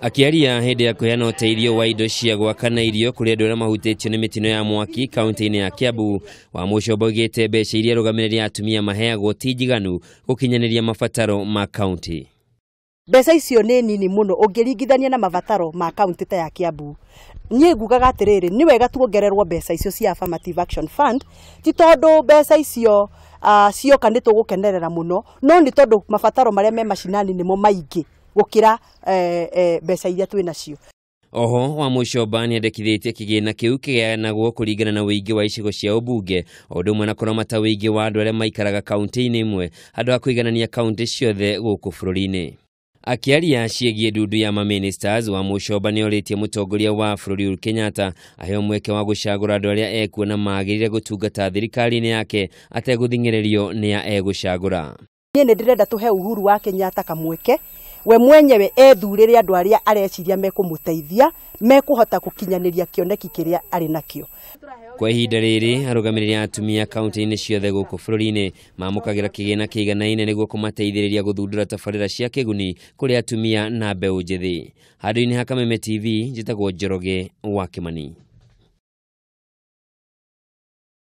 Akiaria hĩndĩ ya kũheana ũteithio wa indo cia gwaka na irio kũrĩ andũ arĩa mahutĩtio nĩ mĩtino ya mwaki kaunti-ini ya Kiambu, wa Muchomba oigĩte mbeca iria arugamiriri atumia maheagwo ti njiganu gukinyaniria mabataro ma kaunti. Mbeca icio nĩ nini mũno ũngĩringithania na mabataro ma kaunti ta ya Kiambu. Niĩ ngugaga atĩrĩrĩ, nĩ wega tuongererwo mbeca icio cia Affirmative Action Fund, ti tondũ mbeca icio cioka nĩ tũgũkenerera mũno, no nĩ tondũ mabataro marĩa me mashinani nĩmo maingĩ gukira mbeca iria twĩ nacio. Oho wa Muchomba niendekithitie kigina kĩu kĩgĩanagwo kũringana na wĩingĩ wa icigo cia ũmbunge, o ũndũ ũmwe na kũramata wĩingĩ wa andũ arĩa maikaraga kaunti-inĩ imwe handũ ha kũiganania kaunti ciothe gũkũ bũrũri-inĩ. Akiaria ciĩgiĩ ndundu ya ma-ministers, wa Muchomba nĩorĩtie mũtongoria wa bũrũri Uhuru Kenyatta aheo mweke wa gũcagũra andũ arĩa ekuona magĩrĩire gũtungata thirikari-inĩ yake ategũthing'ĩrĩrio nĩ ya egũcagũra. Niĩ nĩ ndĩrenda tũhe Uhuru wa Kenyatta kamweke we mwenyewe ethurĩre andũ arĩa areciria mekũmũteithia mekũhota gũkinyaniria kĩoneki kĩrĩa arĩ nakĩo. Kwa ihinda rĩrĩ arugamiriri atumia kaunti-inĩ ciothe gũkũ bũrũri-inĩ mamũkagĩra kigina kĩiganaine nĩguo kũmateithĩrĩria gũthundũra tabarira cia kĩguni kũrĩ atumia na mbeũ njĩthĩ. Handũ-inĩ ha Kameme TV, njĩtagwo Njoroge wa Kimani.